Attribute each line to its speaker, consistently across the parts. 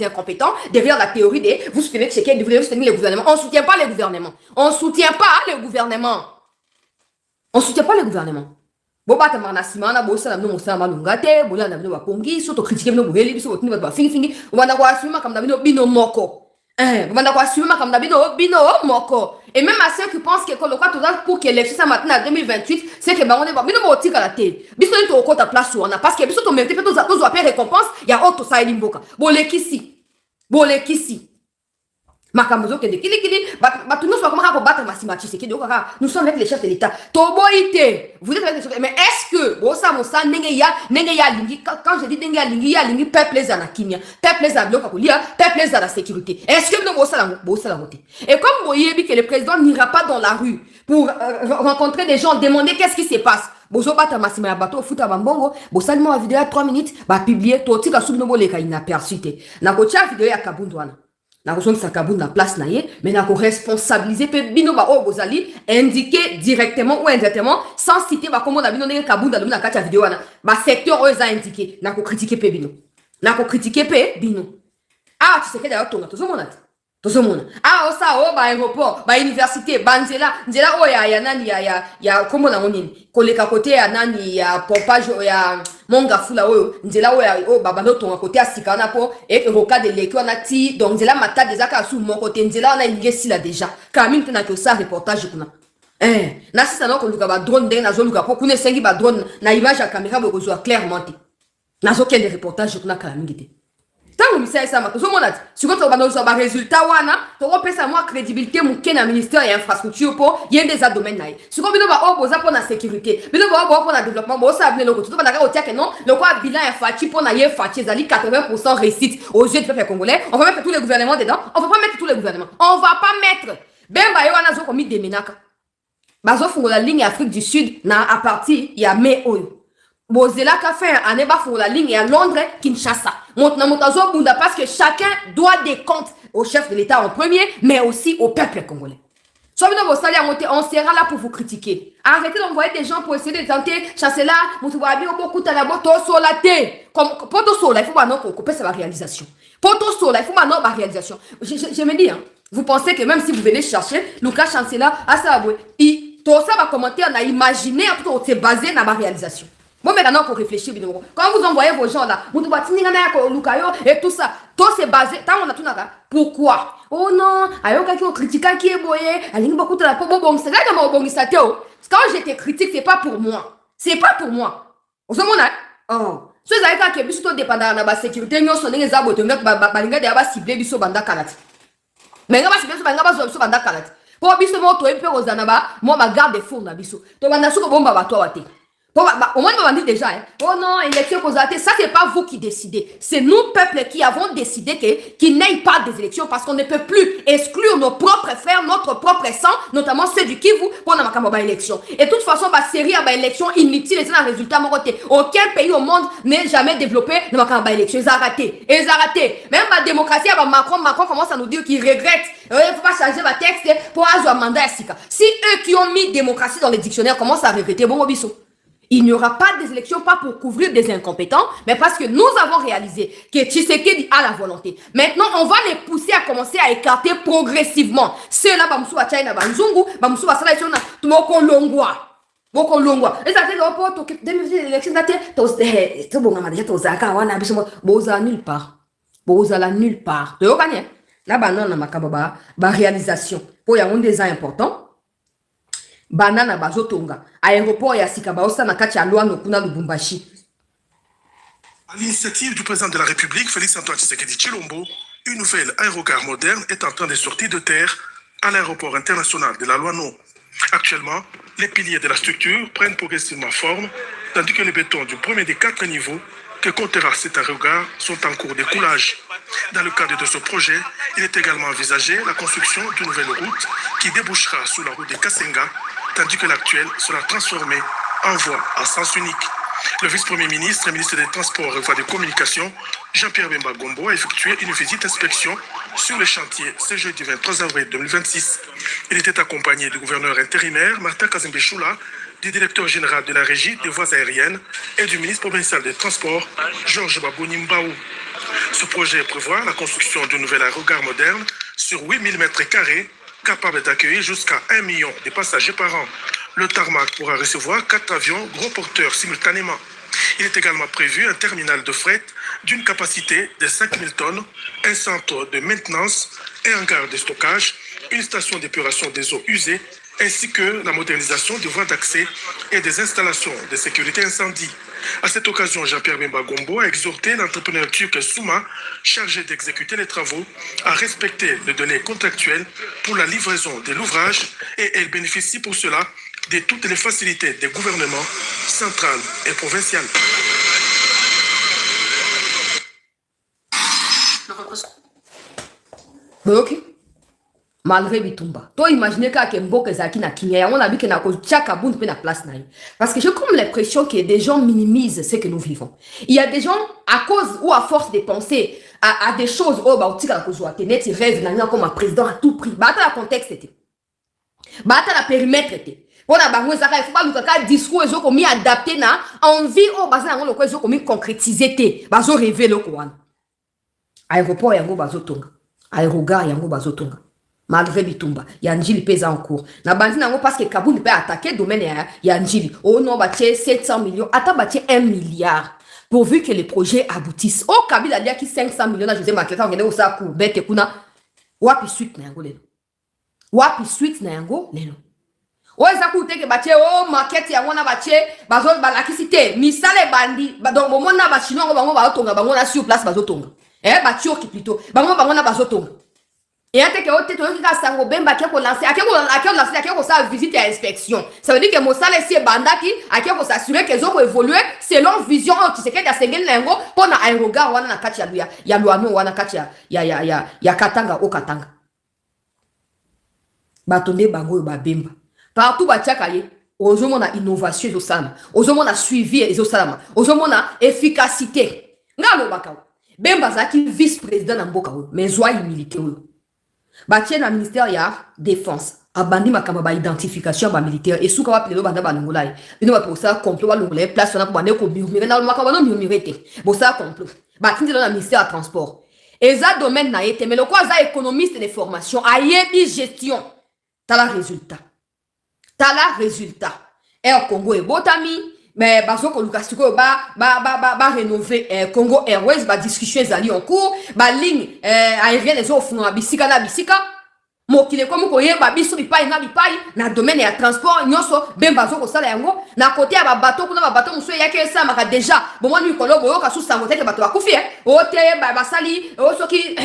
Speaker 1: incompétents derrière la théorie des vous soutenez Tshisekedi, vous devez soutenir les gouvernements. On ne soutient pas les gouvernements. On ne soutient pas les gouvernements. On ne soutient pas les gouvernements. Boba tamana simana bosa na no sama lungate bola na bino bakongi soto critiquer bino boheli biso botini ba fingi fingi banda kwa asuma comme bino bino moko banda kwa asuma comme bino moko et même à ceux qui pensent que quand le quoi pour que l'élection ça maintenant en 2028 c'est que ba on est ba bino moti kala te biso to okota place on a parce que biso to mérite pe to appeler récompense il y a auto ça elimboka bolekisi Makamozo ke de kili nous sommes comment pour battre Massima Tshisekedi nous sommes avec les chefs de l'État Toboite vous êtes avec les chefs mais est-ce que bosa mosa nenge ya lingi quand je dis nenge ya lingi peuple les anakinia peuple les abloka kolia peuple les à la sécurité est-ce que nous bosa la moté et comme boyebi que le président n'ira pas dans la rue pour rencontrer des gens demander qu'est-ce qui se passe bozo bata Massima ya bato futa bambongo bosalimo la vidéo à 3 minutes ba publier toti ka subino boleka inaperçuité na kocha vidéo ya kabundwana na kozongisa kabunda place na ye mais na ko responsabiliser pe bino ba o bozali indiquer directement ou indirectement sans citer ba kombo na bino ndenge kabunda na kati ya vidéo wana ba secteur oyo za indiquer na ko critiquer pe bino ah tu sais que d'ailleurs tonga tozomona ah osa o ba aéroport ba université ba nzela o ya nani ya kombo na nini koleka côté ya nani ya pompage ya monga fula oyo nzela o ba bando tonga côté asika na po et roka de leki on a ti donc nzela mata déjà ka sous mon côté nzela on a ingesi là déjà kamine tena ko ça reportage kuna na sisa na ko luka ba drone de na zo luka po kuna sengi ba drone na image ya caméra bo ko zo clairement na zo ken de reportage kuna kamine te tango misala esama tozomona ti sikoyo tobanda ba résultat wana tokopesa mwa crédibilité moke na ministère ya infrastructure mpo ye nde eza domaine na ye sikoyo bino baoyo boza mpo na sécurité bino baoyo mpo na développement bosala bino eloko tobandaka kotiake non lokola bilan ya faci mpo na ye faci ezali 80% réussite aux yeux du peuple congolais on va mettre tous les gouvernements dedans on va pas mettre tous les gouvernements on va pas mettre bemba ye wana azokomi demenaka bazofungola ligne ya Afrique du Sud na à partir ya mai oyo Bozela ka faire ane ba la ligne à Londres, Kinshasa. Montazo Bunda parce que chacun doit des comptes au chef de l'État en premier, mais aussi au peuple congolais. Soit on sera là pour vous critiquer. Arrêtez d'envoyer des gens pour essayer de tenter chasser là, Moutouabi au beaucoup à la boto sur la terre. Comme poto sola, il faut maintenant qu'on coupe sa réalisation. Poto sola, il faut maintenant ma réalisation. Je me dis, hein, vous pensez que même si vous venez chercher Lucas Chancela, à ça, tout ça va commenter, on a imaginé, on s'est basé dans ma réalisation. Bon, maintenant, pour réfléchir, quand vous envoyez vos gens là, vous et tout ça, tout c'est basé, on a tout là. Pourquoi? Oh non, alors quelqu'un critique qui est boyé, il beaucoup de la bon, c'est là que quand je te critique, c'est pas pour moi. C'est pas pour moi. Vous savez, oh. Ce qui est que biso dépendant de la sécurité, nous sommes les arbres, nous avons ciblé biso banda kalati. Mais nous avons ciblé biso banda kalati. Pour biso mo to un peu aux anaba, moi ma garde des fours na biso. To banda suko bomba ba to wate. Au moins, on dit déjà, hein. Oh non, élection causalité, ça, c'est pas vous qui décidez. C'est nous, peuple, qui avons décidé qu'il n'y ait pas des élections parce qu'on ne peut plus exclure nos propres frères, notre propre sang, notamment ceux du Kivu, pour la élection. Et de toute façon, la série à élection inutile, c'est un résultat moroté. Aucun pays au monde n'est jamais développé dans la élection. Ils ont raté. Même la démocratie, Macron commence à nous dire qu'il regrette. Il ne faut pas changer le texte pour avoir un mandat. Si eux qui ont mis démocratie dans les dictionnaires commencent à regretter, bon, Obiso. Il n'y aura pas des élections, pas pour couvrir des incompétents, mais parce que nous avons réalisé que Tshisekedi a la volonté. Maintenant, on va les pousser à commencer à écarter progressivement. Ceux-là, Bamsou à China, Banzungu, Bamsou à Salation, Tumoko Longwa. Boko Longwa. Et ça, c'est le pot, l'élection c'est bon, on a déjà Tozaka, on a besoin de Boza nulle part. Boza la nulle part. Tu vois, là, non, on a réalisation. Pour y avoir des importants. Banana bazotonga aéroport ya Sikabaosa na kati ya Luano kuna Lubumbashi.
Speaker 2: À l'initiative du président de la République, Félix-Antoine Tshisekedi Tshilombo, une nouvelle aérogare moderne est en train de sortir de terre à l'aéroport international de la Luano. Actuellement, les piliers de la structure prennent progressivement forme, tandis que les bétons du premier des 4 niveaux que comptera cet aérogare sont en cours de coulage. Dans le cadre de ce projet, il est également envisagé la construction d'une nouvelle route qui débouchera sous la route de Kassenga, tandis que l'actuelle sera transformée en voie à sens unique. Le vice-premier ministre et ministre des Transports et Voies de Communication, Jean-Pierre Bemba Gombo, a effectué une visite d'inspection sur le chantier ce jeudi 23 avril 2026. Il était accompagné du gouverneur intérimaire Martin Kazembe Choula, du directeur général de la régie des voies aériennes et du ministre provincial des Transports, Georges Baboni Mbaou. Ce projet prévoit la construction d'une nouvelle aérogare moderne sur 8000 m2, capable d'accueillir jusqu'à 1 million de passagers par an. Le tarmac pourra recevoir 4 avions gros porteurs simultanément. Il est également prévu un terminal de fret d'une capacité de 5000 tonnes, un centre de maintenance et un gare de stockage, une station d'épuration des eaux usées, ainsi que la modernisation des voies d'accès et des installations de sécurité incendie. À cette occasion, Jean-Pierre Bemba Gombo a exhorté l'entrepreneur turc Souma, chargé d'exécuter les travaux, à respecter les délais contractuels pour la livraison de l'ouvrage et elle bénéficie pour cela de toutes les facilités des gouvernements central et provincial.
Speaker 1: Ok. Malgré Bitumba. Toi, imaginez qu'à Mboka Zaki na Kinya, on a vu qu'il y a une place. Parce que j'ai comme l'impression que des gens minimisent ce que nous vivons. Il y a des gens, à cause ou à force de penser à des choses, oh, bah, tu net, ils rêvent comme un président à tout prix. Bah, le contexte était. Bah, le périmètre était. On a bango ça il faut pas nous discours ils ont commis adapté na envie oh baza ngo lokwe ils ont commis concrétiser té bazo rêver le kwan aéroport yango bazo tonga aérogare yango bazo tonga malgré Bitumba ya njili pesa en cours na bandi nango parce que Kaboul peut attaquer domaine ya njili oh non batie 700 millions ata batie 1 milliard pourvu que les projets aboutissent oh Kabila dia qui 500 millions na José Maketa ngene osa pour bête kuna wapi suite na yango lelo wapi suite na yango lelo oza kuteke batie o market ya ngona batie bazo balakisite misale bandi donc bomona ba chinois bango ba tonga bango na sur place bazo tonga ba turki plutôt bango na bazo tonga et ateke o teto ki ka sango bemba ke ko lancer ake ko sa visite à inspection ça veut dire que mosala si bandaki ake ko s'assurer que zo ko évoluer selon vision tu sais que ya sengel nango pona aérogare wana na kati ya Luano wana kati ya Katanga o Katanga batonde bango ba bemba partout batiakaye ozomona innovation ezosala ozomona suivi ezosala ozomona efficacité ngalo bakao bemba zaki vice président na mboka oyo mais zwa humilité oyo batie na ministère ya défense abandi makamba ba identification ba militaire esuka wa plelo banda banongola bino ba posa complot wa longola place na ko bande ko murmure na makamba no murmure te bo sa complot batindi na ministère ya transport eza domaine na yete mais le quoi za économiste de formation ayebi gestion tala résultat. Et au Congo et Botami, mais bazoko Lukasiko ba rénover Congo Airways, ba discussion ezali en cours, ba ligne aérienne les offres na bisika mokile comme ko yeba biso bipai na domaine ya transport nyoso ben bazoko sala yango na côté ya ba bateau kuna ba bateau muso yake ça maka déjà bon moi ni kolobo yo ka sous sangote ke bateau akufi o te ba sali o soki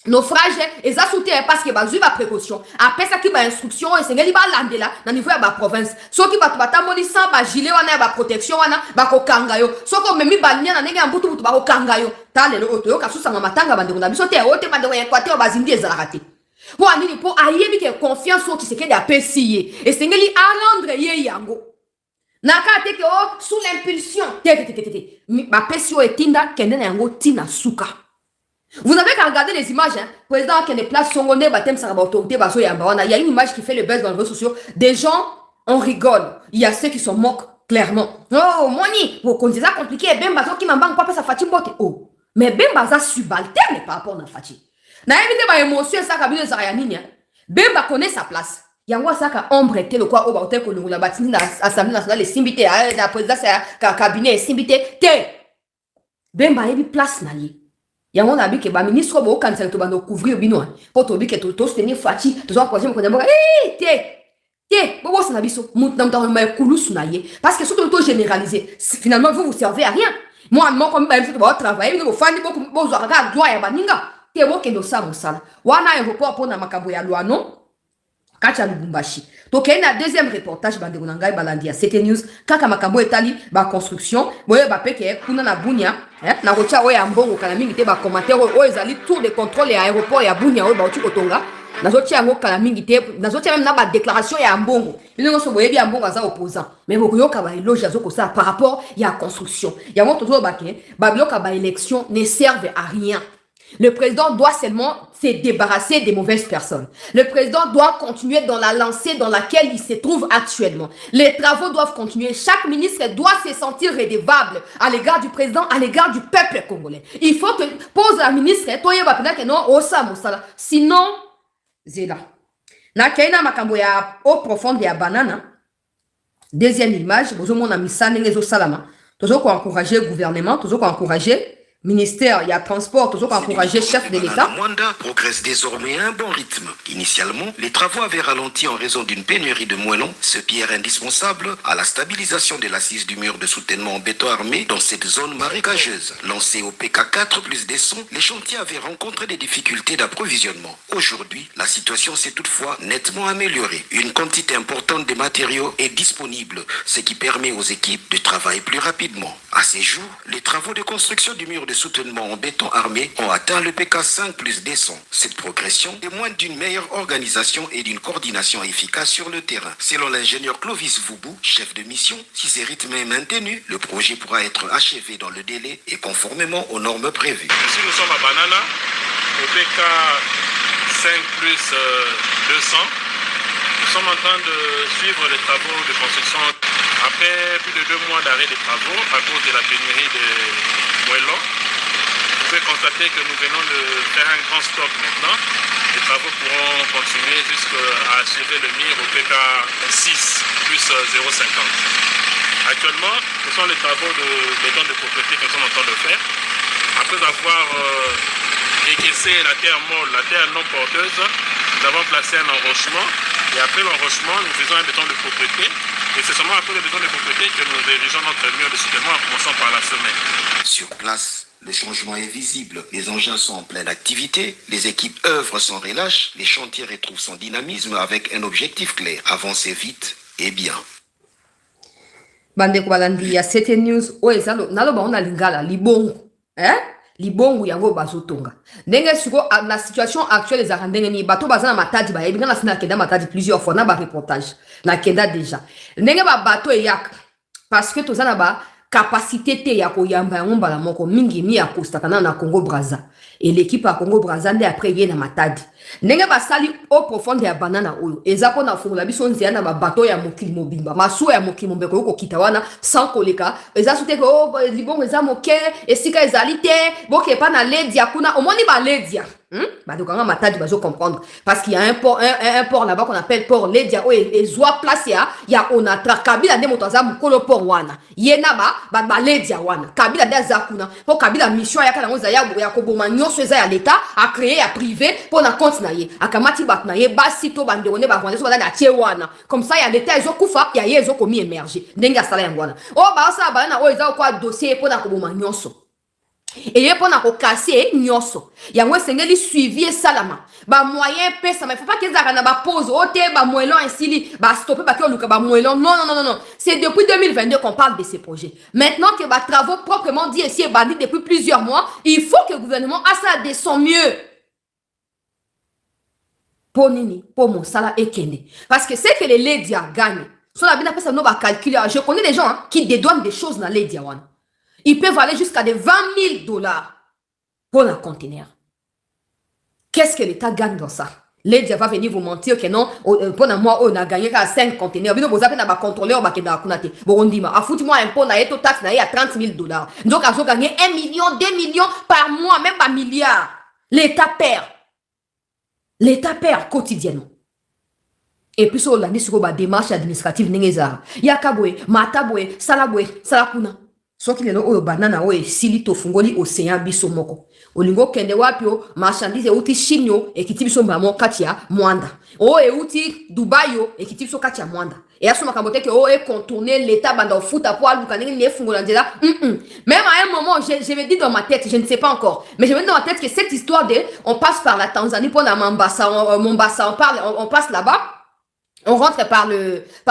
Speaker 1: naufrage eza soute parce que bazui ba précaution après ça qui ba instruction et sengeli ba landela na niveau ya ba province soki bato batamoli sans ba gilet wana ba protection wana ba ko kangayo soko memi ba nya na ndenge ya mbutu ba ko kangayo talelo oto ka susanga matanga bande na biso te ote bande ya Équateur bazindi ezala raté pour anini pour ayebi que confiance au Tshisekedi a pesiye et sengeli a rendre ye yango naka te que sous l'impulsion ba pesio etinda kende na yango tina suka. Vous n'avez qu'à regarder les images, hein. Président qui est place secondaire, baptême, ça va autorité, il y a une image qui fait le buzz dans les réseaux sociaux. Des gens, on rigole. Il y a ceux qui se moquent clairement. Oh, moni, vous connaissez ça compliqué, ben bazo qui m'embarque pas, ça fatigue botte. Oh, mais ben baza subalterne par rapport à la fatigue. Na évité ma émotion, ça kabine ça yanini, hein. Ben ba connaît sa place. Yango ça ka ombre était le quoi au hôtel que nous la bâtiment dans l'Assemblée nationale, les simbité, la présidence, cabinet, simbité, te. Ben ba yebi place na li. Yango na bi ke ba ministre bo kanisa to bando couvrir bino pour to bi ke to soutenir fati to zo projet mo ko te bo ça na biso mutam ta ma kulus na ye parce que surtout to généraliser finalement vous servez à rien moi comme ba mfito ba travailler bino fandi bo zo ka droit ya baninga te bo ke no sa mosala wana aéroport pour na makambo ya Luano Kacha Lubumbashi. Donc, il y a un deuxième reportage, c'était news, kaka makambo etali, ba construction, boye ba peke, kuna na bunya, na rocha oya mbongo, kalamingi te ba commentaire, oya zali tour de contrôle ya aéroport ya bunya, oya ba otu kotonga, na zotia yango kalamingi te, na zotia même na ba déclaration ya mbongo, il y a boye bi mbongo aza opposant, mais boko yoka ba éloge azoko ça par rapport ya construction. Ya mo tozo ba ke, ba bloka ba élection ne servent à rien. Le président doit seulement se débarrasser des mauvaises personnes. Le président doit continuer dans la lancée dans laquelle il se trouve actuellement. Les travaux doivent continuer. Chaque ministre doit se sentir redevable à l'égard du président, à l'égard du peuple congolais. Il faut que pose la ministre, sinon, zéla. Na kaina makambo ya au profond ya banana. Deuxième image, vous avez mis les salama. Toujours encourager le gouvernement, toujours encourager ministère, il y a transport, toujours encourager chef de l'État.
Speaker 3: Mwanda progresse désormais à un bon rythme. Initialement, les travaux avaient ralenti en raison d'une pénurie de moellons, ce pierre indispensable à la stabilisation de l'assise du mur de soutènement en béton armé dans cette zone marécageuse. Lancé au PK4 plus des sons, les chantiers avaient rencontré des difficultés d'approvisionnement. Aujourd'hui, la situation s'est toutefois nettement améliorée. Une quantité importante de matériaux est disponible, ce qui permet aux équipes de travailler plus rapidement. À ces jours, les travaux de construction du mur de soutènement en béton armé ont atteint le PK5 plus des sons. Cette progression témoigne d'une meilleure organisation et d'une coordination efficace sur le terrain. Selon l'ingénieur Clovis Voubou, chef de mission, si ce rythme est maintenu, le projet pourra être achevé dans le délai et conformément aux normes prévues.
Speaker 2: Ici, nous sommes à Banana, au PK5 plus 200. Nous sommes en train de suivre les travaux de construction après plus de 2 mois d'arrêt des travaux à cause de la pénurie de moellons. Vous pouvez constater que nous venons de faire un grand stock maintenant. Les travaux pourront continuer jusqu'à achever le mur au PK6 plus 0,50. Actuellement, ce sont les travaux de béton de propriété que nous sommes en train de faire. Après avoir décaissé la terre molle, la terre non porteuse, nous avons placé un enrochement. Et après l'enrochement, nous faisons un béton de propriété. Et c'est seulement après le béton de propriété que nous dirigeons notre mur de soutènement en commençant par la semaine.
Speaker 3: Sur place, le changement est visible. Les engins sont en pleine activité, les équipes œuvrent sans relâche, les chantiers retrouvent son dynamisme avec un objectif clair, avancer vite et bien.
Speaker 1: Bande kubalandi ya Cete News oezalo naloba ona lingala libongo libongo yango bazotonga ndenge siko la situation actuelle ezaka ndenge ni bato bazana matadi ba yebinga na sina kenda matadi plusieurs fois na ba reportage na kenda déjà ndenge ba bato eyaka parce que tozana ba capacité te ya koyamba yango mbala moko mingi mi ya kostakana na Congo Brazza et l'équipe à Congo Brazza nde après ye na matadi ndenge basali au profond ya banana oyo eza ko na fungula biso nzia na ba bato ya mokili mobimba maso ya mokili mombeko ko kitawana sans koleka eza sute ko libongo eza moke esika ezali te boke pa na ledia kuna omoni ba ledia bato kanga matadi bazo comprendre parce qu'il y a un port là-bas qu'on appelle port ledia oyo ezwa place ya onatra kabila nde moto aza mukolo port wana yena ba ledia wana kabila nde aza kuna po kabila mission ya kana ngoza ya koboma nyonso eza ya l'état a créer ya privé pour na compte na ye akamati bat na ye basi to bandone ba rwanda so na tie wana comme ça ya l'état ezokufa ya ye ezokomi émerger ndenge asala yango wana ba sa ba na oyo eza kwa dossier pour na koboma nyonso et ye pona ko casser nyonso yango esengeli suivi salama ba moyen pesa mais faut pas qu'ils arrêtent ba pause ote ba moellon insili ba stopper ba ke luka ba moellon non c'est depuis 2022 qu'on parle de ces projets maintenant que ba travaux proprement dit ici bandit depuis plusieurs mois il faut que le gouvernement a ça de son mieux pour nini pour mon salaire et kende parce que c'est que les Ledia gagnent sur la bina pesa no ba calculer je connais des gens qui dédouanent des choses dans Ledia wana. Ils peuvent aller jusqu'à des $20,000 pour un conteneur. Qu'est-ce que l'État gagne dans ça? L'État va venir vous mentir que non, pendant moi, on a gagné 5 conteneurs. Vous avez un contrôleur, vous avez Borondima. Foutu-moi un pont, vous taxe à $30,000. Donc, vous avez gagné 1 million, 2 millions par mois, même pas milliards. L'État perd. L'État perd quotidiennement. Et puis, sur la démarche administrative, Yakabwe, Matabwe, Salabwe, Salakuna. Soki lelo oyo banana oyo sili to fungoli océan biso moko olingo kende wapi o marchandise euti Chine ekiti biso mbamo kati ya Mwanda o euti Dubai ekiti biso kati ya Mwanda et aso makambo te ke o e contourner l'état banda futa po aluka ndenge ne fungola nzela même à un moment je me dis dans ma tête je ne sais pas encore mais je me dis dans ma tête que cette histoire de on passe par la Tanzanie pour la Mombasa on passe là-bas. On rentre par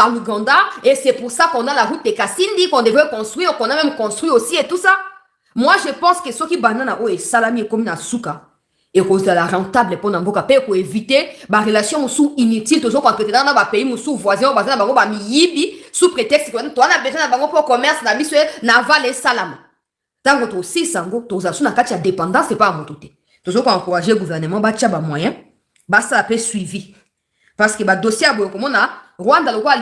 Speaker 1: l'Ouganda et c'est pour ça qu'on a la route de Kassindi qu'on devrait construire, qu'on a même construit aussi et tout ça. Moi, je pense que ceux qui banana ou salami comme na souka et cause de la rentable pour n'amboka paye pour éviter la relation sous inutile toujours quand tu dans ba pays sous voisin ou bazana bango ba miyibi sous prétexte que toi na besoin na bango pour commerce na biso na vale salama. Tango to si sango to za suna kati ya dépendance c'est pas à monter. Tous encourager le gouvernement, bah, tcha, bah, moyen, bah, ça peut suivi. Parce que, bah, dossier, à comme on a, Rwanda, le roi,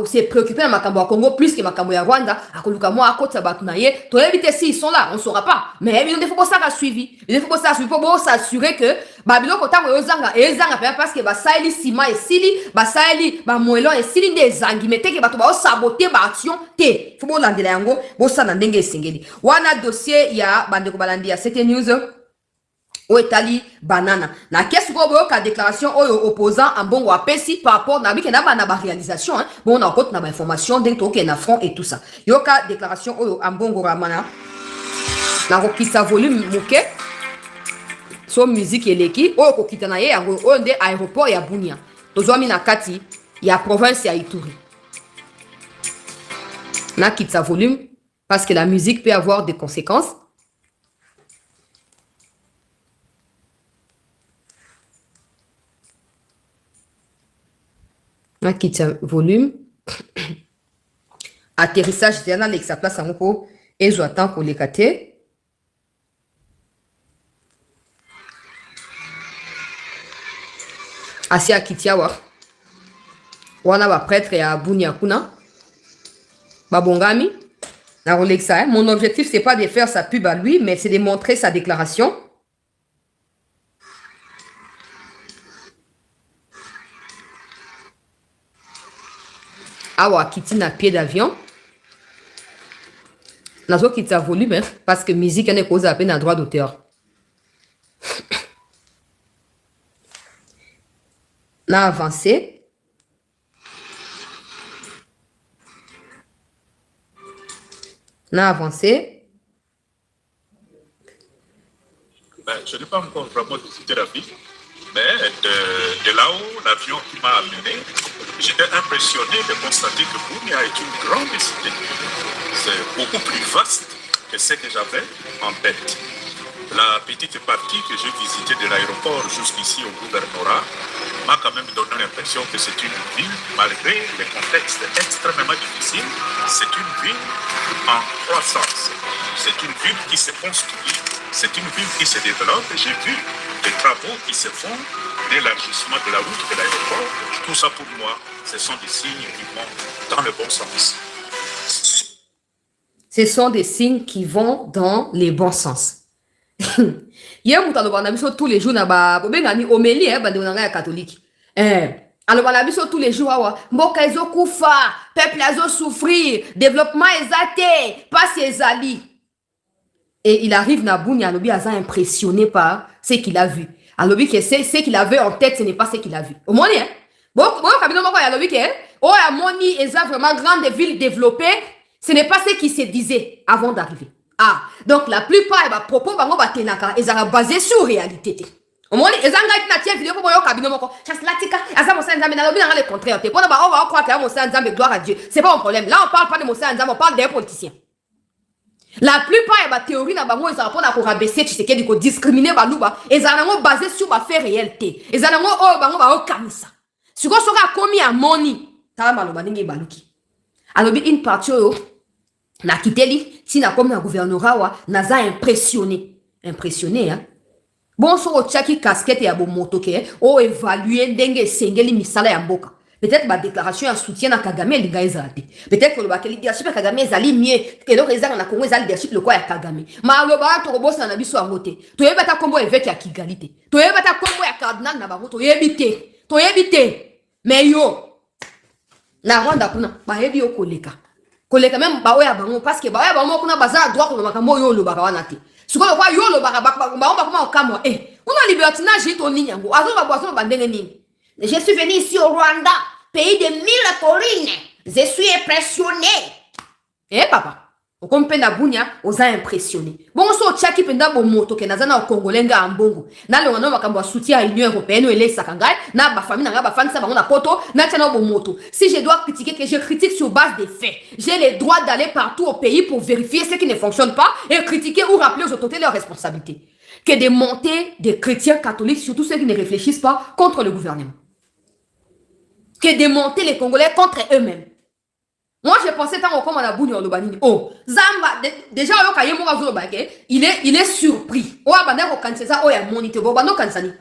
Speaker 1: s'est préoccupé de Makambo à Congo plus que Makambo à Rwanda, à Kolukamo, à Côte Sabatunaye, tu éviter s'ils sont là, on ne saura pas. Mais il faut que ça suivi. Il faut que ça suivi pour s'assurer que, Babylon, quand on a et Zanga, parce que, bah, ça, Sima et Sili, bah, ça, bah, Moelon et Sili, des Zangi, mais que, bah, tu vas saboter, bah, action, te. Faut que l'on yango, bon, ça, n'a dengue singeli. Wana dossier, il y a, Bandeko Balandi, à cette news, au Italie banana na qu'est-ce que ka déclaration opposant en bon apesi par rapport na biki na ba réalisation hein bon on a encore na information donc to na front et tout ça yoka déclaration en bon ramana na kokita volume moke so musique eleki o kokita na ye yango o nde aéroport ya Bunia tozwami na kati ya province ya Ituri na kita volume parce que la musique peut avoir des conséquences. Quitte volume atterrissage c'est dans l'exa place en gros et je attends pour les cater asi akitiawa wana ba prêtre ya Bunia kuna babongami na Rolexa mon objectif c'est pas de faire sa pub à lui mais c'est de montrer sa déclaration. Awa kiti na pied d'avion. Nazo kiti volume parce que musique n'est cause à peine à droit d'auteur. Na avancé. Na avancé.
Speaker 4: Ben, je n'ai pas encore vraiment visité la ville, mais de là-haut, l'avion qui m'a amené, j'étais impressionné de constater que Bunia est une grande cité. C'est beaucoup plus vaste que ce que j'avais en tête. La petite partie que j'ai visitée de l'aéroport jusqu'ici au gouvernorat m'a quand même donné l'impression que c'est une ville, malgré les contextes extrêmement difficiles, c'est une ville en croissance. C'est une ville qui se construit, c'est une ville qui se développe. J'ai vu des travaux qui se font, l'élargissement de la route de l'aéroport. Tout ça pour moi, ce sont des signes qui vont dans le bon sens.
Speaker 1: Ce sont des signes qui vont dans les bons sens. Hier, tous les jours, on homélie, catholique. Alors, tous les jours, mboka ezo kufa, peuple ezo souffrir, développement ezate, passe ezali. Et il arrive na Bunia, alobi aza impressionné par ce qu'il a vu. Alobi que ce qu'il avait en tête, ce n'est pas ce qu'il a vu. Au moins, hein? Bon, kabino moko alobi que oh amoni eza vraiment grande ville développée, ce n'est pas ce qui se disait avant d'arriver. Ah, donc la plupart des propos bango batenaka ezara basé sur réalité. Au moins, les engagés na tiens vidéo pour yo kabino moko. Chaslatika, asa mosa nzambe na lobi na le contraire. Te pona ba on va croire que mosa nzambe gloire à Dieu. C'est pas un problème. Là on parle pas de mosa nzambe, on parle des politiciens. La plupart des théories na bango ezara pona ko rabaisser Tshisekedi ko discriminer baluba, ezara ngo basé sur ba fait réalité. Ezara ngo oh bango ba okamisa. Siko soka komi a moni, tala maloba ndenge baluki. Alobi une partie yo na kiteli si na comme na gouvernorat wa naza impressionné hein. Bon so tchaki casquette ya bo moto ke o évaluer ndenge sengeli misala ya mboka. Peut-être ba déclaration en soutien na Kagame linga ezate. Peut-être que le ba leadership ya Kagame ezali mieux que le réserve na Congo ezali leadership le quoi ya Kagame. Ma lo ba to robosa na biso ngote. To yeba ta kombo évêque ya Kigali te. To yeba ta kombo ya cardinal na bango to yebite. To yebite. Mais yo na Rwanda kuna ba yebi yo koleka. Koleka même ba oya bango parce que ba oya bango kuna baza droit ko makambo yo lo baka wana te. Siko lo kwa yo lo baka ba kuma okamwa on a libertinage ito ninyango azo ba boisson ba ndenge nini. Je suis venu ici au Rwanda, pays de 1000 collines. Je suis impressionné. Papa, on comprend na Bunia, on a impressionné. Bon so tchaki penda bo moto ke nazana au Congolenga ambongo. Na le wana makambo soutien à l'Union européenne ele sakangai, na ba famille na ba fansa bango na poto, na tchana bo moto. Si je dois critiquer que je critique sur base des faits, j'ai le droit d'aller partout au pays pour vérifier ce qui ne fonctionne pas et critiquer ou rappeler aux autorités leurs responsabilités. Que de monter des chrétiens catholiques, surtout ceux qui ne réfléchissent pas, contre le gouvernement. Que de monter les Congolais contre eux-mêmes. Moi, j'ai pensé tant comme on a bougné au Banini. Oh, Zamba, déjà, il est surpris. Oh, abandonné au Kansasa, oh, il y a monité. Bon, abandonné au Kansani.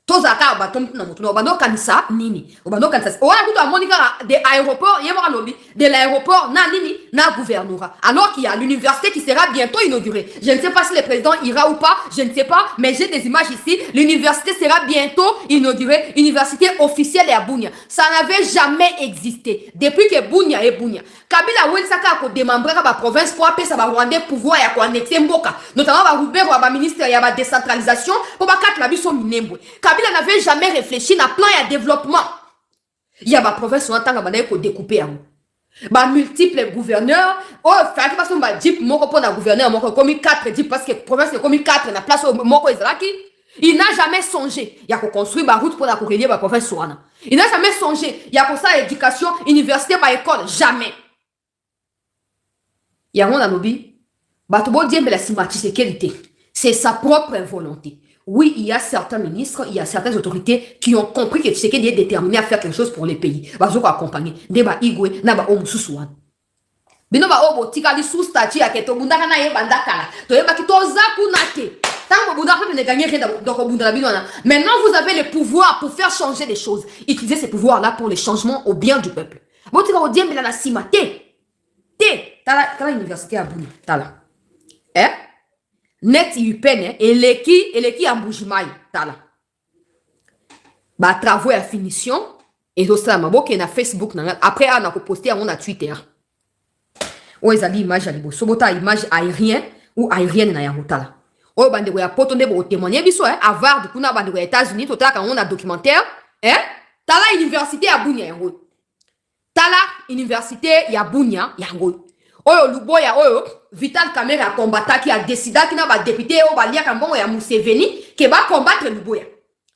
Speaker 1: Tozaka, batom, abandonné au Kansa, Nini. Abandonné au Kansas. Oh, écoute, à Monica, de l'aéroport, il y a lobby, de l'aéroport, na Nini, na gouvernorat. Alors qu'il y a l'université qui sera bientôt inaugurée. Je ne sais pas si le président ira ou pas, je ne sais pas, mais j'ai des images ici. L'université sera bientôt inaugurée. Université officielle à Bunia. Ça n'avait jamais existé. Depuis que Bunia est Bunia. Kabila Welsaka a démembré la province pour appeler ça va rendre pouvoir et annexer Mboka. Notamment va Roubert ou va ministre et la décentralisation pour pas qu'à la biso minembwe. Kabila n'avait jamais réfléchi na plan et développement. Il y a ma province où on entend qu'on découper. Bah multiples gouverneurs. Oh, fait parce qu'on va dire mon pour la gouverneur, mon comme 4 dit parce que province est comme 4 na place mon Israël. Il n'a jamais songé. Il y a qu'on construit ma route pour la courir ma province Souana. Il n'a jamais songé. Il y a pour ça éducation, université, par école, jamais. Il y a un lobby. Batobo dit mais la sécurité. C'est sa propre volonté. Oui, il y a certains ministres, il y a certaines autorités qui ont compris que Tshisekedi est déterminé à faire quelque chose pour les pays. Bazo ko accompagner. Deba igwe na ba omususuan. Bino ba obo tikali sous statut ya keto bundaka na ye bandakala. To yeba ki toza kunate. Tant que bundaka peut ne gagner rien donc bundaka binona. Maintenant vous avez le pouvoir pour faire changer les choses. Utilisez ces pouvoirs là pour les changements au bien du peuple. Bon tika odiem bela na simate. Tala université à Bouni. Tala. Net UPN et l'équipe en Boujimai. Tala. Bah, travaux à finition. Et tout ça, ma boque na Facebook. Après, on a posté à mon Twitter. Ou ils ont l'image à l'image. Sobota image aérienne ou aérienne na yangotala. Oh, bande ya potonde bo témoigner biso avoir du coup na bande États-Unis total quand on a documentaire. Tala université à Bouni yango. Tala université ya Bunia yango. Oyo Luboya oyo Vital Kamerhe a combattu qui a décidé qu'il n'a pas député au Balia Kambongo ya Museveni qui va combattre Luboya.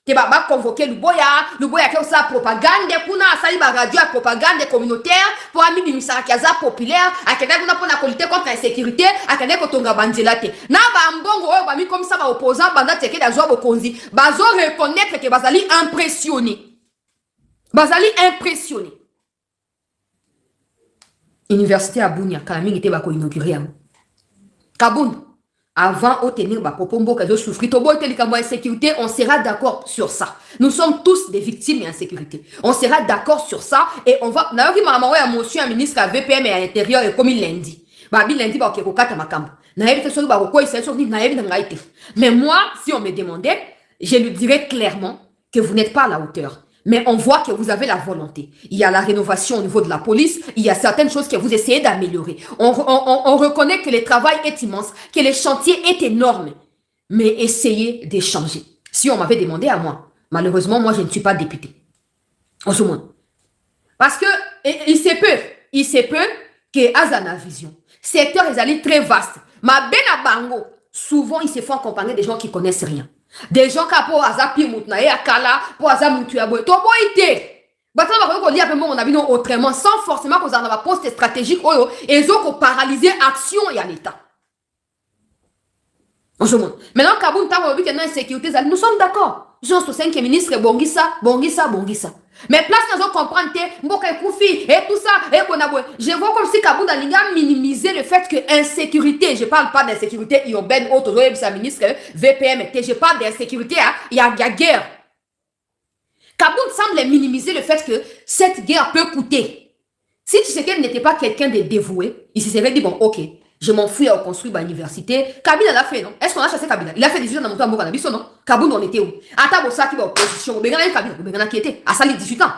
Speaker 1: Qui va convoquer Luboya qui a sa propagande kuna asali ba radio à propagande communautaire pour ami bimisara kaza populaire à quelqu'un kuna pour la lutter contre l'insécurité à quelqu'un ko tonga banzela te. Na ba mbongo oyo ba mi comme ça ba opposant banda teke da zo bokonzi bazo reconnaître que bazali impressionné. Bazali impressionné. Université à Bunia, Kalaming était inauguré. Kaboun, avant de tenir ma propos, que je souffre, insécurité, on sera d'accord sur ça. Nous sommes tous des victimes d'insécurité. On sera d'accord sur ça et on va. N'a pas maman à monsieur un ministre à VPM et à l'intérieur et comme il lundi. Babi lundi ba ko kata makambo. Na yebi so ba ko isa so ni na yebi na été. Mais moi, si on me demandait, je lui dirais clairement que vous n'êtes pas à la hauteur. Mais on voit que vous avez la volonté. Il y a la rénovation au niveau de la police. Il y a certaines choses que vous essayez d'améliorer. On reconnaît que le travail est immense, que le chantier est énorme. Mais essayez de changer. Si on m'avait demandé à moi, malheureusement, moi, je ne suis pas député. En ce moment. Parce que il se peut que Azana Vision. Secteur est allé très vaste. Ma bena bango, souvent, ils se font accompagner des gens qui connaissent rien. Des gens qui pour azapi mutna et akala pour azamutu ya boy to boité bata ba ko li ape mo on a bino autrement sans forcément qu'on en a poste stratégique oyo et ils ont paralyser action et à l'état en ce moment maintenant Kaboun ta ko bi que non insécurité nous sommes d'accord Jean 5e ministre bongisa mais place nous comprendre mboka koufi et tout ça et je vois comme si Kaboun a minimiser le fait que insécurité, je parle pas d'insécurité urbaine autre sa ministre VPM, je parle d'insécurité, il y a guerre. Kaboun semble minimiser le fait que cette guerre peut coûter. Si tu sais qu'elle n'était pas quelqu'un de dévoué, il se serait dit bon OK, je m'en fous à construire l'université. Kabila l'a fait, non? Est-ce qu'on a chassé Kabila? Il a fait 18 ans dans mon temps, non? Kaboun, on était où? Attends, ça qui va opposition. Kabila qui était à Sali 18 ans.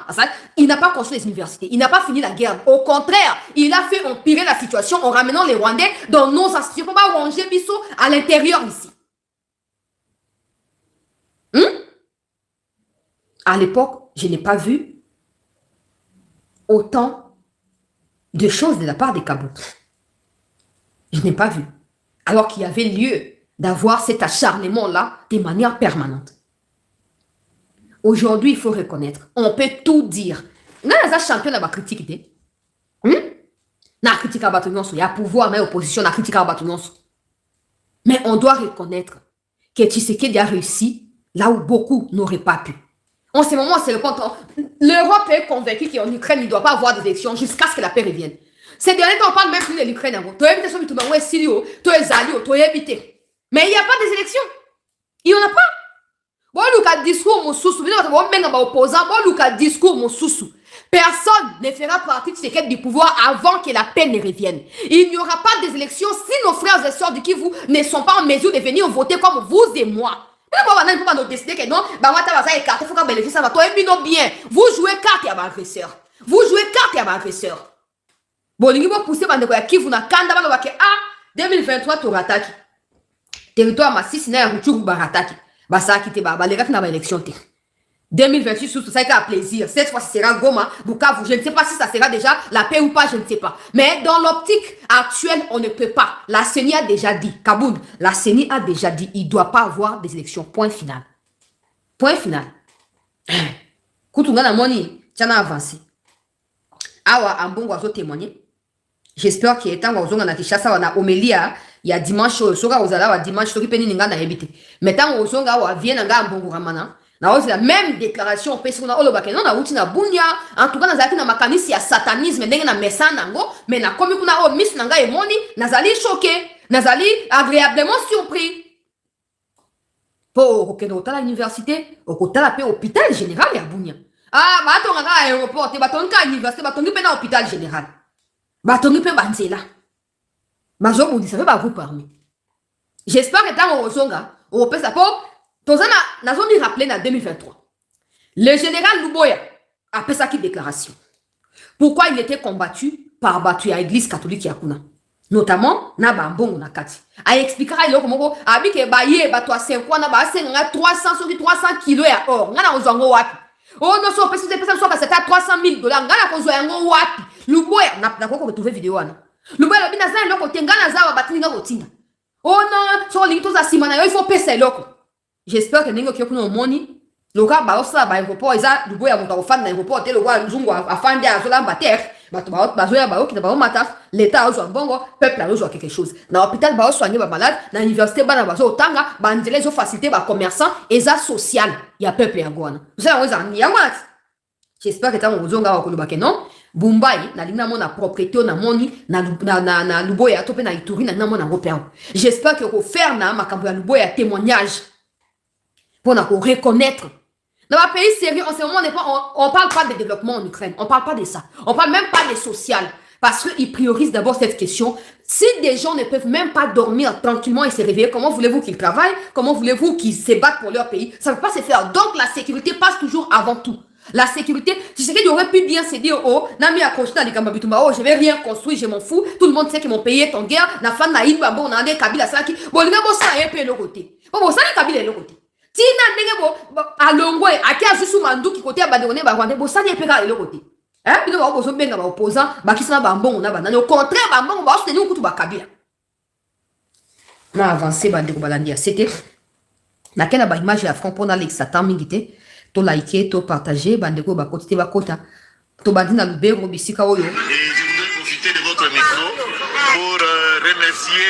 Speaker 1: Il n'a pas construit les universités. Il n'a pas fini la guerre. Au contraire, il a fait empirer la situation en ramenant les Rwandais dans nos institutions. Pour pas ranger Bissot à l'intérieur ici. À l'époque, je n'ai pas vu autant de choses de la part des Kaboul. Je n'ai pas vu. Alors qu'il y avait lieu d'avoir cet acharnement-là de manière permanente. Aujourd'hui, il faut reconnaître. On peut tout dire. Nous sommes champions de la critique. Na critique à Batounyonso. Il y a pouvoir, mais opposition, na critique à Batounyonso. Mais on doit reconnaître que Tshisekedi a réussi là où beaucoup n'auraient pas pu. En ce moment, c'est le contraire. L'Europe est convaincue qu'en Ukraine, il ne doit pas avoir d'élections jusqu'à ce que la paix revienne. Ces derniers temps, on parle même plus de l'Ukraine. Tu as évité sur YouTube, ouais, Syrio, tu es Zalio, tu as évité. Mais il n'y a pas des élections. Il n'y en a pas. Bon, Lucas discours, mon sous-sous. Bon, même opposant, bon, Lucas discours, mon sous-sous. Personne ne fera partie de ces quêtes du pouvoir avant que la paix ne revienne. Il n'y aura pas des élections si nos frères et sœurs du Kivu ne sont pas en mesure de venir voter comme vous et moi. Mais pourquoi nous décider que non, il faut que ça va bien. Vous jouez carte à l'agresseur. Vous jouez carte à l'agresseur. Bon, il faut pousser par le Kivu na kanda ba ke ah 2023 tu attaques. Territoire massif na ruchuru barataki. Ba ça quitter ba les gars na élection 2028 sous ça a plaisir. Cette fois ce sera Goma, Bukavu, je ne sais pas si ça sera déjà la paix ou pas, je ne sais pas. Mais dans l'optique actuelle, on ne peut pas. La CENI a déjà dit, Kaboun, la CENI a déjà dit, il ne doit pas avoir des élections. Point final. Point final. Koutunga moni, tu as avancé. Awa ambongo azo témoigner. J'espère qu'il est temps que na Kishasa wana omelia ya dimanche soka ozala wa dimanche soki peni ninga na yebite. Mais tant ozonga wa vient nga ambongo ramana. C'est la même déclaration parce qu'on a olobake non na uti na bunya en tout cas nazaki na makanisi ya satanisme ndenge na mesa nango mais na komi kuna o miss nanga emoni nazali choqué nazali agréablement surpris pour okendo ta l'université okotala pe hôpital général ya bunya ah bato nga aéroport te bato nka université bato ngi pe na hôpital général bato ngi pe banzela bazo bondi ça va vous parmi j'espère que tant ozonga o pesa po Tozana, n'a zone rappelé en 2023. Le général Luboya a fait sa déclaration. Pourquoi il était combattu par battu à l'église catholique Yakuna. Notamment, na bambongo na kati. A expliquera il comment abi ke baye bato a 5 ans na ba 300 sur 300 kilos ya or. Ngana ozongo wapi. Oh non so pesi pesa so ka c'était à $300,000. Ngana ko zoyango wapi. Luboya na ko trouver vidéo ana. Luboya lobi na za loko tengana za wa batinga kotinga. Oh non, so lingi to za simana il faut pesa loko. J'espère que n'engo kyo kuno moni loka ba osa ba aéroport eza Luboya monta ofanda na aéroport te loka nzungu afande azola mbater bato ba zoya ba okina ba mata l'état ozo bongo peuple a ozo quelque chose na hôpital ba soigner ba malade na université bana ba zo tanga ba ndele zo faciliter ba commerçant eza social ya peuple ya ngwana ça oza ni ya ngwana. J'espère que tango ozonga wa koloba ke non Bumbai na lina mona propriété na moni na Luboya to pe na Ituri na mona repère. J'espère que ko faire na makambo ya Luboya témoignage pour nous reconnaître. Dans un pays sérieux, en ce moment, on ne parle pas de développement en Ukraine. On ne parle pas de ça. On ne parle même pas de social. Parce qu'ils priorisent d'abord cette question. Si des gens ne peuvent même pas dormir tranquillement et se réveiller, comment voulez-vous qu'ils travaillent? Comment voulez-vous qu'ils se battent pour leur pays? Ça ne peut pas se faire. Donc la sécurité passe toujours avant tout. La sécurité, tu sais qu'il aurait pu bien se dire, oh, Nami a construit dans les oh, je vais rien construire, je m'en fous. Tout le monde sait qu'ils m'ont payé ton guerre. Na fan na iba, bon, on a des Kabila, ça qui, bon, il y a un peu de l'autre côté. Bon, ça, les Kabila, de l'autre côté. Tina ndenge bo alongwe akia susu manduki côté abandonné ba Rwanda bo sani epeka le côté hein bino ba bozo benga ba opposant ba kisana ba mbongo na bana au contraire ba mbongo ba soutenir kutu ba Kabila na avancer ba ndeko balandia c'était na kena ba image ya front pour na l'exatan mingité to liker to partager ba ndeko ba côté ba kota to bandina lubero bisika oyo.
Speaker 5: Et je voudrais profiter de votre micro pour remercier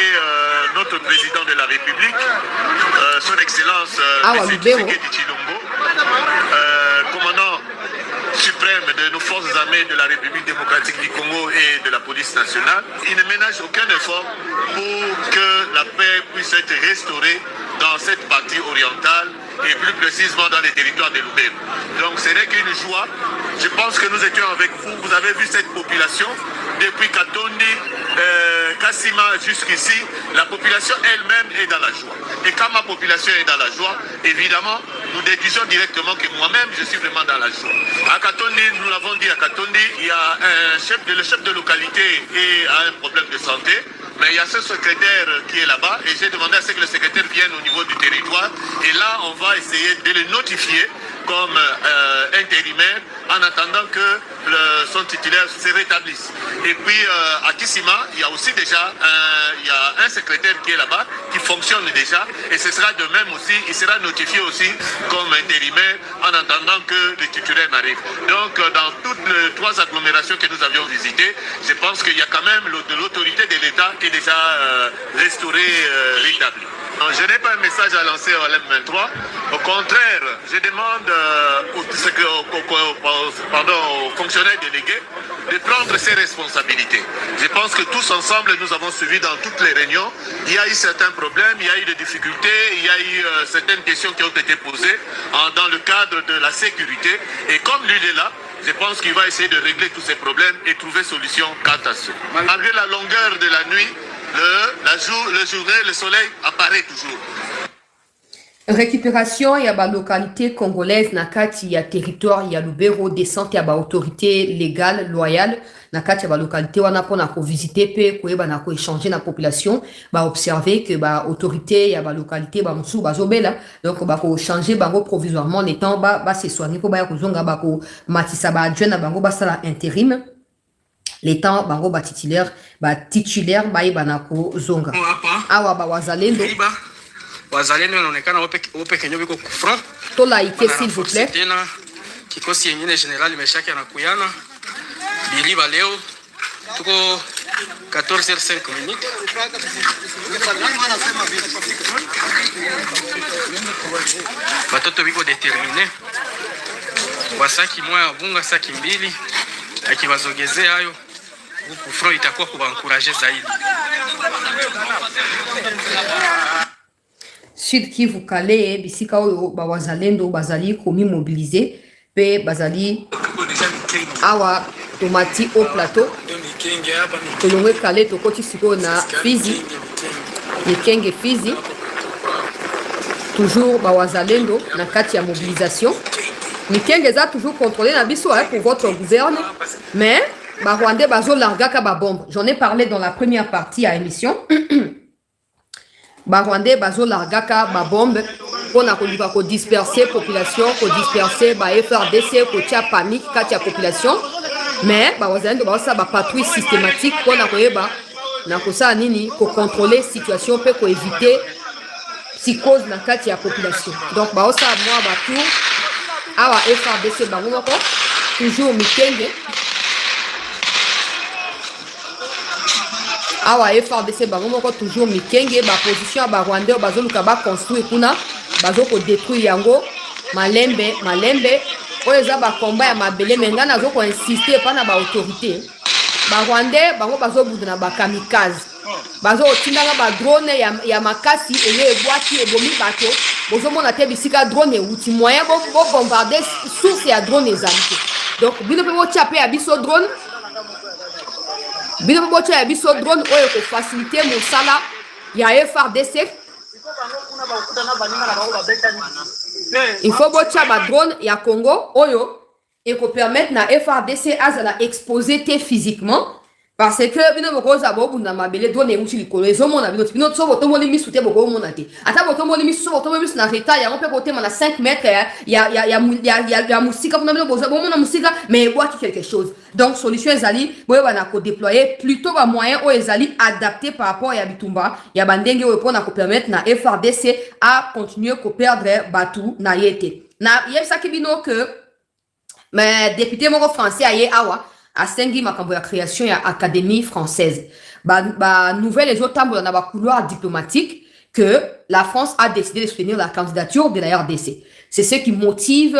Speaker 5: notre président de la République, son Excellence M. Tshisekedi Tshilombo, commandant suprême de nos forces armées de la République démocratique du Congo et de la police nationale. Il ne ménage aucun effort pour que la paix puisse être restaurée dans cette partie orientale et plus précisément dans les territoires de Lubero. Donc ce n'est qu'une joie. Je pense que nous étions avec vous. Vous avez vu cette population depuis Katondi, Kassima jusqu'ici. La population elle-même est dans la joie. Et quand ma population est dans la joie, évidemment, nous déduisons directement que moi-même, je suis vraiment dans la joie. À Katondi, nous l'avons dit à Katondi, il y a le chef de localité a un problème de santé. Mais il y a ce secrétaire qui est là-bas et j'ai demandé à ce que le secrétaire vienne au niveau du territoire. Et là, on va essayer de le notifier comme intérimaire en attendant que son titulaire se rétablisse. Et puis à Kissima, il y a aussi déjà un secrétaire qui est là-bas, qui fonctionne déjà. Et ce sera de même aussi, il sera notifié aussi comme intérimaire en attendant que le titulaire n'arrive. Donc dans toutes les 3 agglomérations que nous avions visitées, je pense qu'il y a quand même de l'autorité de l'État qui est déjà restaurée, rétablie. Je n'ai pas un message à lancer à l'M23. Au contraire, je demande aux fonctionnaires délégués de prendre ses responsabilités. Je pense que tous ensemble, nous avons suivi dans toutes les réunions. Il y a eu certains problèmes, il y a eu des difficultés, il y a eu certaines questions qui ont été posées dans le cadre de la sécurité. Et comme lui est là, je pense qu'il va essayer de régler tous ces problèmes et trouver solution quant à ça. Malgré la longueur de la nuit, le journée, le soleil apparaît toujours.
Speaker 1: Récupération ya ba localité congolaise na kati ya territoire ya Lubero, descente ya ba autorité légale loyale na kati ya ba localité wana pona ko visiter pe ko eba na ko échanger na population ba observer que ba autorité ya ba localité ba musu bazobela donc ba ko changer bango provisoirement les temps ba se soigner ko ba ya kozonga ba ko matisa ba adjoint na bango ba sala intérim les temps bango ba titulaire ba eba na ko zonga awa ba wazalendo
Speaker 6: wazalendo wanaonekana wope kenyo biko kufra
Speaker 1: to like s'il vous plaît
Speaker 6: tena kikosi yengine general imeshaki anakuyana biliba leo tuko 14h05 minutes batoto biko determine wasaki moya bunga saki mbili akibazogezea hayo kufra itakuwa kubankuraje zaidi.
Speaker 1: Sud Kivu Kale bisika oyo ba wazalendo bazali komi mobiliser pe bazali awa tomati au plateau tolongwe Kale tokoti siko na Fizi Mikenge Fizi toujours ba wazalendo na kati ya mobilisation Mikenge za toujours contrôlé na biso pour votre gouverne mais ba Rwandais bazo largaka ba bombe. J'en ai parlé dans la première partie à émission. Rwandais bazo largaka ba bombe pona koluka ko disperser population, ko disperser ba FRDC, ko tia panique kati ya population. Mais ba wazalendo ba sa ba patrouille systématique pona ko yeba na ko sa nini ko contrôler situation pe ko éviter psychose na kati ya population. Donc ba sa moi ba tout awa FRDC bango moko toujours Mikenge awa FRDC bango moko toujours Mikenge ba position ba Rwandais bazo luka ba construire kuna bazo ko détruire yango malembe oyo za ba combat ya mabele menga nazo ko insister pa na ba autorité ba Rwandais bango bazo buduna ba kamikaze bazo otindanga ba drone ya makasi eye ebwaki ebomi bato bozo mona te bisika drone uti moyen bo bombarder source ya drone ezalite donc bino pe bo tia pe ya biso drone bino bocha ya biso drone oyo ko faciliter mosala ya FRDC il faut bocha ba drone ya Congo oyo et ko permettre na FRDC azala exposer te physiquement parce que bino boko za bobu na mabele drone e uti likolo ezomo na bino so boto moli misu te boko mona te ata boto moli misu so boto moli misu na reta ya on peut côté na 5 mètres ya musika pour bino boza bomo na musika mais boit quelque chose. Donc solution ezali boye bana ko déployer plutôt ba moyen o ezali adapté par rapport ya bitumba ya bandenge o pona ko permettre na FRDC à continuer ko perdre batu na yete na yebisa kibino que mais député moko français aye awa a sengi makambo ya création ya académie française ba nouvelle les autres na ba couloir diplomatique que la France a décidé de soutenir la candidature de la RDC. C'est ce qui motive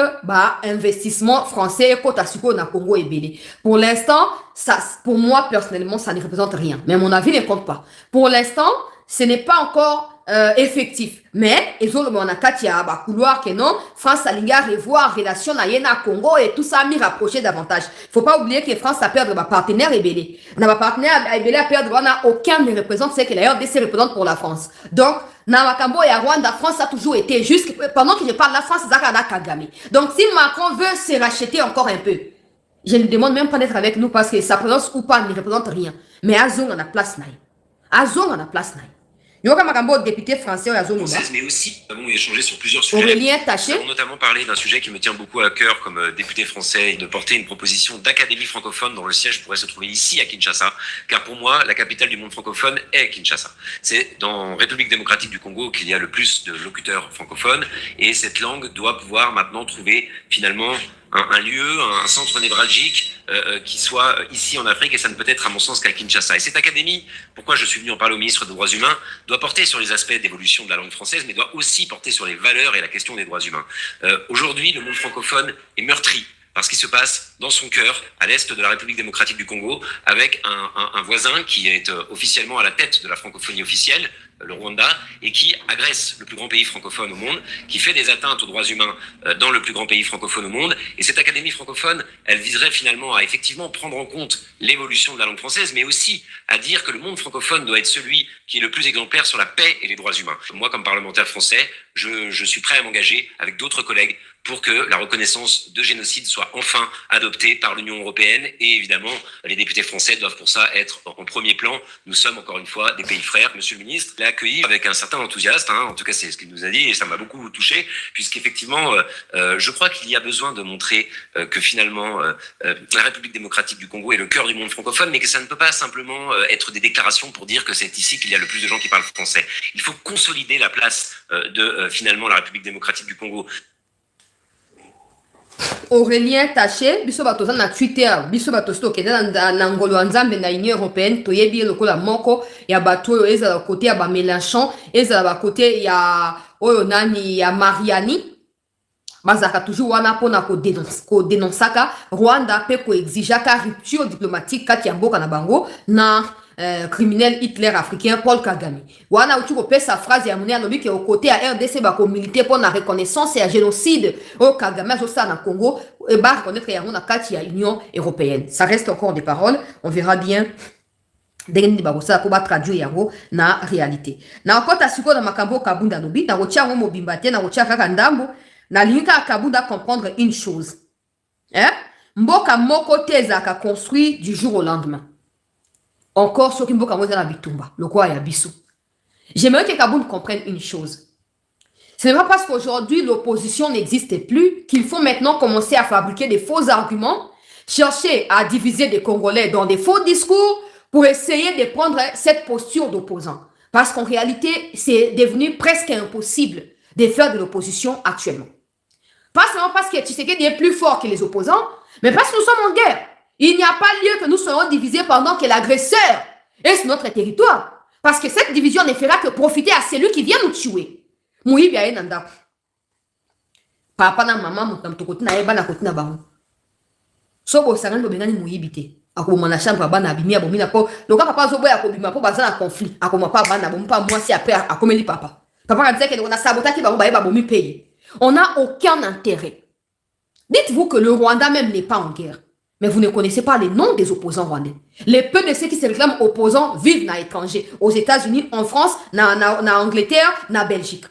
Speaker 1: investissement français Kotasiko na Congo et Bélé. Pour l'instant, ça, pour moi personnellement, ça ne représente rien. Mais mon avis ne compte pas. Pour l'instant, ce n'est pas encore effectif. Mais ils ont le monakatia ba couloir que non, France a l'inga revoir relation na yena Congo et tout ça mis rapprocher davantage. Faut pas oublier que France a perdu ma partenaire Ebélé. Na ma partenaire Ebélé a perdu, on a aucun ne représente ce que la RDC représente pour la France. Donc na Makambo et Rwanda, France a toujours été juste pendant qu'il ne parle la France, Zakana Kagame. Donc si Macron veut se racheter encore un peu, je ne demande même pas d'être avec nous parce que sa présence ou pas ne représente rien. Mais Azong en a place naï. Azong en a place naï. Yoka Makambo, député français,
Speaker 7: mais aussi, nous avons échangé sur plusieurs sujets.
Speaker 1: Aurélien Taché.
Speaker 7: Nous avons notamment parlé d'un sujet qui me tient beaucoup à cœur comme député français, de porter une proposition d'académie francophone dont le siège pourrait se trouver ici à Kinshasa, car pour moi, la capitale du monde francophone est Kinshasa. C'est dans République démocratique du Congo qu'il y a le plus de locuteurs francophones, et cette langue doit pouvoir maintenant trouver finalement un lieu, un centre névralgique qui soit ici en Afrique, et ça ne peut être à mon sens qu'à Kinshasa. Et cette académie, pourquoi je suis venu en parler au ministre des Droits Humains, doit porter sur les aspects d'évolution de la langue française, mais doit aussi porter sur les valeurs et la question des droits humains. Aujourd'hui, le monde francophone est meurtri par ce qui se passe dans son cœur, à l'est de la République démocratique du Congo, avec un voisin qui est officiellement à la tête de la francophonie officielle, le Rwanda, et qui agresse le plus grand pays francophone au monde, qui fait des atteintes aux droits humains dans le plus grand pays francophone au monde. Et cette académie francophone, elle viserait finalement à effectivement prendre en compte l'évolution de la langue française, mais aussi à dire que le monde francophone doit être celui qui est le plus exemplaire sur la paix et les droits humains. Moi, comme parlementaire français, je suis prêt à m'engager avec d'autres collègues pour que la reconnaissance de génocide soit enfin adoptée par l'Union européenne. Et évidemment, les députés français doivent pour ça être en premier plan. Nous sommes encore une fois des pays frères. Monsieur le ministre l'a accueilli avec un certain enthousiasme, en tout cas c'est ce qu'il nous a dit, et ça m'a beaucoup touché, puisqu'effectivement, je crois qu'il y a besoin de montrer que finalement, la République démocratique du Congo est le cœur du monde francophone, mais que ça ne peut pas simplement être des déclarations pour dire que c'est ici qu'il y a le plus de gens qui parlent français. Il faut consolider la place de finalement la République démocratique du Congo.
Speaker 1: Aurélien Taché, biso bato na Twitter, biso bato stocké na ngolo nzambe na Union européenne, toyebi lokola moko ya bato ezala côté ya ba Mélenchon, ezala ba côté ya oyo nani ya Mariani. Bazaka toujours wana pona ko dénonçaka Rwanda pe ko exijaka rupture diplomatique kati ya mboka na bango na criminel Hitler africain Paul Kagame. Wana uti ko pesa phrase ya munia lobi ke au côté ya RDC ba ko militer pour la reconnaissance et génocide au Kagame azosa na Congo et ba reconnaître ya na kati ya Union européenne. Ça reste encore des paroles, on verra bien. Ndenge bakosa ko ba traduire yango na réalité. Na okota siko na makambo Kabunda lobi na rotia ngo mobimba te na rotia kaka ndambo na linka Kabunda comprendre une chose. Mboka moko tezaka construit du jour au lendemain. Encore ceux qui mboka moza na bitumba, le quoi ya biso. J'aimerais que Kabunda comprenne une chose. Ce n'est pas parce qu'aujourd'hui l'opposition n'existe plus qu'il faut maintenant commencer à fabriquer des faux arguments, chercher à diviser des Congolais dans des faux discours pour essayer de prendre cette posture d'opposant. Parce qu'en réalité, c'est devenu presque impossible de faire de l'opposition actuellement. Pas seulement parce que Tshisekedi est plus fort que les opposants, mais parce que nous sommes en guerre. Il n'y a pas lieu que nous soyons divisés pendant que l'agresseur est sur notre territoire. Parce que cette division ne fera que profiter à celui qui vient nous tuer. Mouibi aye nanda. Papa na maman mutam tokoti na eba na koti na bango. Soko sarando bengani mouibi te. Ako mona chambre bana abimi abomina po. Loka papa zobo ya kobima po baza na conflit. Ako mapa bana bomi pa moi si après akomeli papa. Papa a dit que on a saboté bango ba bomi paye. On n'a aucun intérêt. Dites-vous que le Rwanda même n'est pas en guerre. Mais vous ne connaissez pas les noms des opposants rwandais. Les peu de ceux qui se réclament opposants vivent à l'étranger. Aux États-Unis, en France, na Angleterre, na Belgique.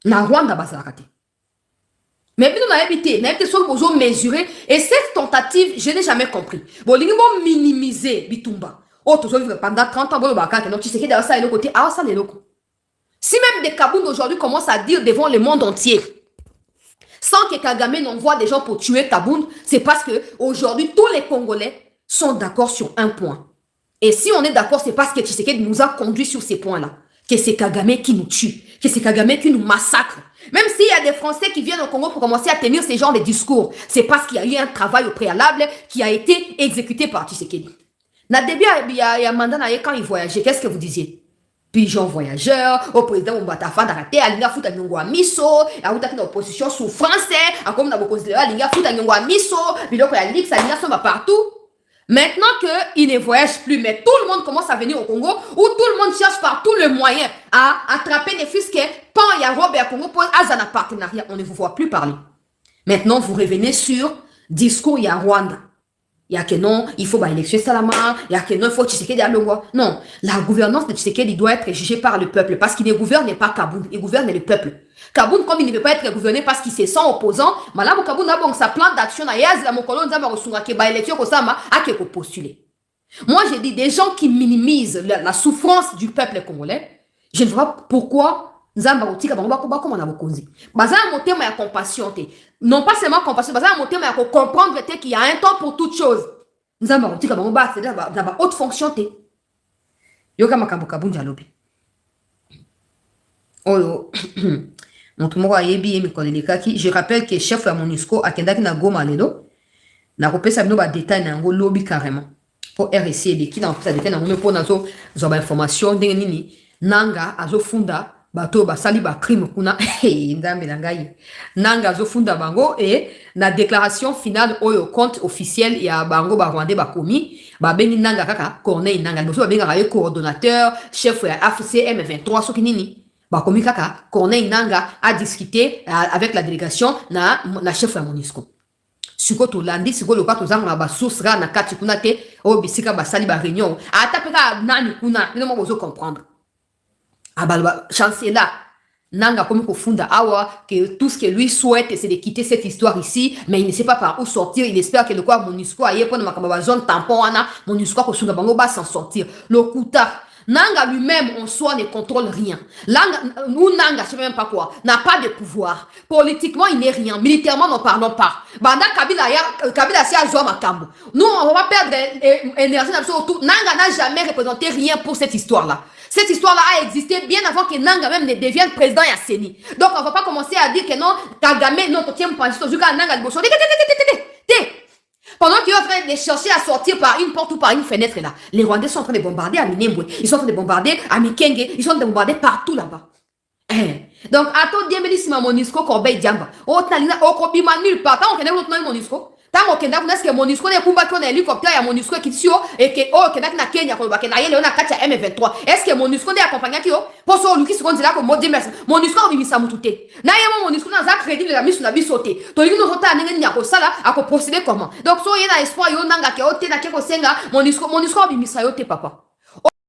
Speaker 1: Na Rwanda, bazarate. Mais puis nous avons évité, nous avons mesuré. Et cette tentative, je n'ai jamais compris. Bon, nous avons minimisé Bitumba. Oh, tout ça, pendant 30 ans, tu sais que dans ça, et le côté, ah, ça, les locaux. Si même des Kabunda aujourd'hui commencent à dire devant le monde entier, sans que Kagame n'envoie des gens pour tuer Kabunda, c'est parce que aujourd'hui tous les Congolais sont d'accord sur un point. Et si on est d'accord, c'est parce que Tshisekedi nous a conduits sur ces points-là. Que c'est Kagame qui nous tue, que c'est Kagame qui nous massacre. Même s'il y a des Français qui viennent au Congo pour commencer à tenir ce genre de discours, c'est parce qu'il y a eu un travail au préalable qui a été exécuté par Tshisekedi. Na début, il y a un mandat quand il voyageait, qu'est-ce que vous disiez? Pigeon voyageur, au président Mbatafa d'arrêter, Alinga Fouta Nyongwa Miso, à Outa qui est opposition sous français, à comme n'a beaucoup de Alinga Fouta Nyongwa Miso, Biloko ya Lix, Alinga Soma partout. Maintenant qu'il ne voyage plus, mais tout le monde commence à venir au Congo, où tout le monde cherche par tous les moyens à attraper des fils que Pan et Robert Congo pour Azana partenariat. On ne vous voit plus parler. Maintenant, vous revenez sur discours ya Rwanda. Il y a que non, il faut bah, élection Salama, il y a que non, il faut Tshisekedi à l'Ongo. Non, la gouvernance de Tshisekedi doit être jugée par le peuple parce qu'il ne gouverne pas Kabunda, il gouverne le peuple. Kabunda, comme il ne peut pas être gouverné parce qu'il se sent opposant, Malamo Kabunda a bon sa plan d'action à Yaz, la Mokolo Nzama Rosunga, qui ba élection Kosama, a que postuler. Moi, j'ai dit des gens qui minimisent la souffrance du peuple congolais, je ne vois pas pourquoi. Nzamba otika bango bakoba comme on a bokonzi. Baza mon thème ya compassion te. Non pas seulement compassion, baza mon thème ya comprendre qu'il y a un temps pour toute chose. Nzamba otika bango ba c'est dans haute fonction te. Yoka makambo kabunja lobi. Oyo Montre moi yebi mi koleleka ki je rappelle que chef ya MONUSCO akendaki na Goma lelo na kopesa bino ba détail na ngo lobby carrément pour RSC de qui na kopesa détail na ngo pour nazo zo ba information ndenge nini nanga azofunda bato basali ba crime kuna ngambe na ngai nanga azofunda bango et na déclaration finale oyo compte officiel ya bango ba Rwandais ba komi ba bengi nanga kaka Corneille Nanga boso ba benga raye coordonnateur chef ya AFC M23 soki nini ba komi kaka Corneille Nanga a discuté avec la délégation na chef ya MONUSCO siko to landi siko lo pato zanga ba source ra na kati kuna te o bisika ba sali ba réunion ata peka nani kuna nino mo bozo comprendre abalba chancelier là Nanga comme profunda awa que tout ce que lui souhaite c'est de quitter cette histoire ici mais il ne sait pas par où sortir il espère que le quoi MONUSCO aille prendre ma zone tampon ana MONUSCO ko sunga bango ba s'en sortir le kuta Nanga lui-même en soi ne contrôle rien. Nanga, je sais même pas quoi, n'a pas de pouvoir. Politiquement, il n'est rien. Militairement, n'en parlons pas. Banda Kabila si a joué Makambo. Nous, on va pas perdre énergie autour. Nanga n'a jamais représenté rien pour cette histoire-là. Cette histoire-là a existé bien avant que Nanga même ne devienne président Yasseni. Donc, on va pas commencer à dire que non, Kagame, non, tu tiens pas, Nanga de Bosso. Pendant qu'ils sont en train de chercher à sortir par une porte ou par une fenêtre là, les Rwandais sont en train de bombarder à Minembwe, ils sont en train de bombarder à Mikenge, ils sont en train de bombarder partout là-bas. Donc, à tout diembelissima MONUSCO Corbeil Diamba. Oh, Talina, oh, Kobima nulle part. Tant qu'on est l'autre nom MONUSCO. Tant qu'on est que MONUSCO n'est pas qu'on est hélicoptère, il y a MONUSCO qui tue et que, oh, qu'il y a na Kenya, qu'on va qu'il y a Léona Katia M23. Est-ce que MONUSCO n'est accompagné qui, oh, pour ce qui se compte là comme mot de merci. MONUSCO a mis ça moutouté. Na y'a MONUSCO dans un crédit de la mise sur la vie sautée. Donc, il nous rota à n'enga ko sala, à ko procéder comment. Donc, so y'a espoir, y'a n'anga qui a ôté na keko senga, MONUSCO a mis ça yote papa.